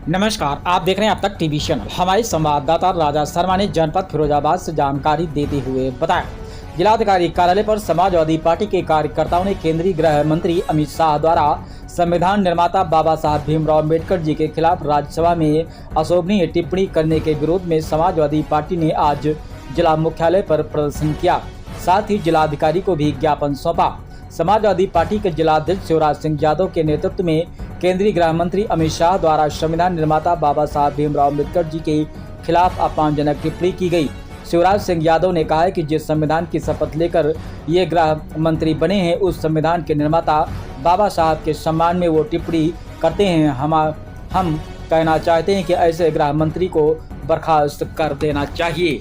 नमस्कार, आप देख रहे हैं अब तक टीवी चैनल। हमारे संवाददाता राजा शर्मा ने जनपद फिरोजाबाद से जानकारी देते हुए बताया, जिलाधिकारी कार्यालय पर समाजवादी पार्टी के कार्यकर्ताओं ने केंद्रीय गृह मंत्री अमित शाह द्वारा संविधान निर्माता बाबा साहब भीमराव अम्बेडकर जी के खिलाफ राज्यसभा में अशोभनीय टिप्पणी करने के विरोध में समाजवादी पार्टी ने आज जिला मुख्यालय पर प्रदर्शन किया। साथ ही जिलाधिकारी को भी ज्ञापन सौंपा। समाजवादी पार्टी के जिलाध्यक्ष शिवराज सिंह यादव के नेतृत्व में केंद्रीय गृह मंत्री अमित शाह द्वारा संविधान निर्माता बाबा साहब भीमराव अम्बेडकर जी के खिलाफ अपमानजनक टिप्पणी की गई। शिवराज सिंह यादव ने कहा है कि जिस संविधान की शपथ लेकर ये गृह मंत्री बने हैं, उस संविधान के निर्माता बाबा साहब के सम्मान में वो टिप्पणी करते हैं। हम कहना चाहते हैं कि ऐसे गृह मंत्री को बर्खास्त कर देना चाहिए।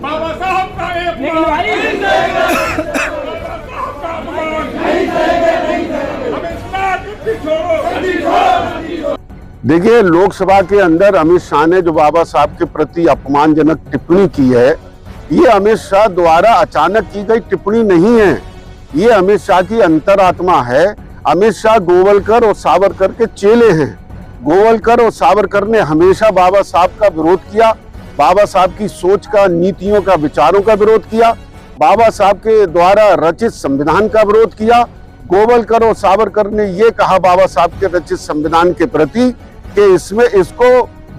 बाबा साहब का देखिए, लोकसभा के अंदर अमित शाह ने जो बाबा साहब के प्रति अपमानजनक टिप्पणी की है, ये अमित शाह द्वारा अचानक की गई टिप्पणी नहीं है। ये अमित शाह की अंतरात्मा है। अमित शाह गोवलकर और सावरकर के चेले हैं। गोवलकर और सावरकर ने हमेशा बाबा साहब का विरोध किया, बाबा साहब की सोच का, नीतियों का, विचारों का विरोध किया, बाबा साहब के द्वारा रचित संविधान का विरोध किया। गोवलकर और सावरकर ने ये कहा बाबा साहब के रचित संविधान के प्रति कि इसको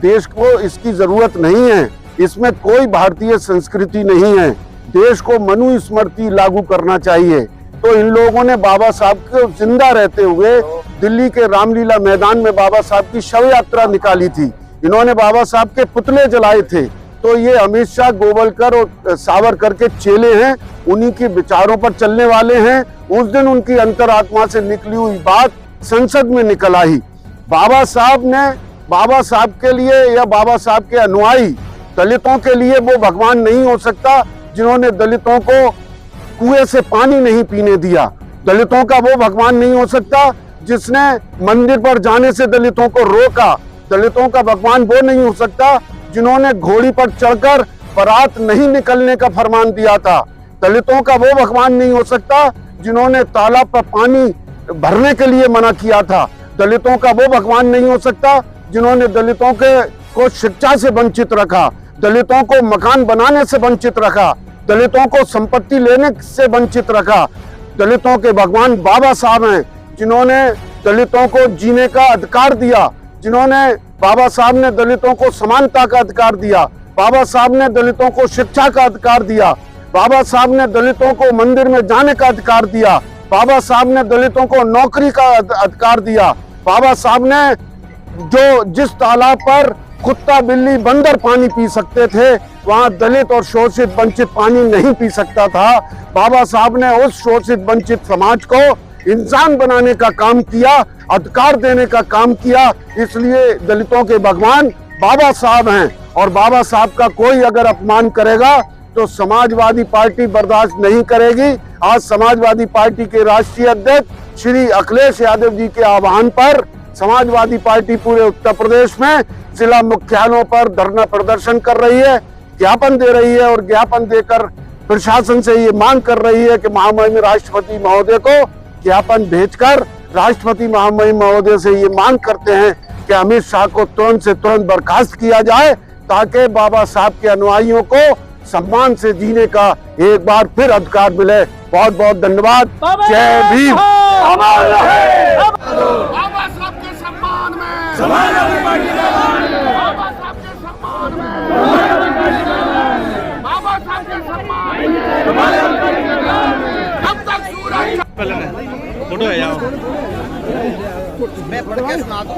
देश को इसकी जरूरत नहीं है, इसमें कोई भारतीय संस्कृति नहीं है, देश को मनुस्मृति लागू करना चाहिए। तो इन लोगों ने बाबा साहब को जिंदा रहते हुए दिल्ली के रामलीला मैदान में बाबा साहब की शव यात्रा निकाली थी। इन्होंने बाबा साहब के पुतले जलाए थे। तो ये अमित शाह गोवलकर और सावरकर के चेले हैं, उन्हीं के विचारों पर चलने वाले हैं। उस दिन उनकी अंतरात्मा से निकली हुई बात संसद में निकल आई। बाबा साहब के लिए या बाबा साहब के अनुयायी दलितों के लिए वो भगवान नहीं हो सकता जिन्होंने दलितों को कुएं से पानी नहीं पीने दिया। दलितों का वो भगवान नहीं हो सकता जिसने मंदिर पर जाने से दलितों को रोका। दलितों का भगवान वो नहीं हो सकता जिन्होंने घोड़ी पर चढ़कर बारात नहीं निकलने का फरमान दिया था। दलितों का वो भगवान नहीं हो सकता जिन्होंने तालाब पर पानी भरने के लिए मना किया था। दलितों का वो भगवान नहीं हो सकता जिन्होंने दलितों को शिक्षा से वंचित रखा, दलितों को मकान बनाने से वंचित रखा, दलितों को संपत्ति लेने से वंचित रखा। दलितों के भगवान बाबा साहब हैं, जिन्होंने दलितों को जीने का अधिकार दिया, जिन्होंने बाबा साहब ने दलितों को समानता का अधिकार दिया, बाबा साहब ने दलितों को शिक्षा का अधिकार दिया, बाबा साहब ने दलितों को मंदिर में जाने का अधिकार दिया, बाबा साहब ने दलितों को नौकरी का अधिकार दिया। बाबा साहब ने जिस तालाब पर कुत्ता, बिल्ली, बंदर पानी पी सकते थे, वहां दलित और शोषित वंचित पानी नहीं पी सकता था। बाबा साहब ने उस शोषित वंचित समाज को इंसान बनाने का काम किया, अधिकार देने का काम किया। इसलिए दलितों के भगवान बाबा साहब हैं और बाबा साहब का कोई अगर अपमान करेगा तो समाजवादी पार्टी बर्दाश्त नहीं करेगी। आज समाजवादी पार्टी के राष्ट्रीय अध्यक्ष श्री अखिलेश यादव जी के आह्वान पर समाजवादी पार्टी पूरे उत्तर प्रदेश में जिला मुख्यालयों पर धरना प्रदर्शन कर रही है, ज्ञापन दे रही है और ज्ञापन देकर प्रशासन से ये मांग कर रही है कि महामहिम राष्ट्रपति महोदय को ज्ञापन भेजकर राष्ट्रपति महामहिम महोदय से ये मांग करते हैं कि अमित शाह को तुरंत से तुरंत बर्खास्त किया जाए, ताकि बाबा साहब के अनुयायियों को सम्मान से जीने का एक बार फिर अधिकार मिले। बहुत बहुत धन्यवाद। जय भीम। बाबा साहब के सम्मान में, बाबा साहब के सम्मान में, बाबा साहब के सम्मान में, अब तक सूरज फोटो है यार। मैं पढ़ के सुना दूं,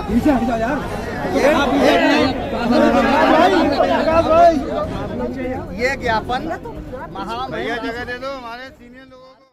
पीछे हट जा यार। ये ज्ञापन भैया जगह दे दो हमारे सीनियर लोगों को।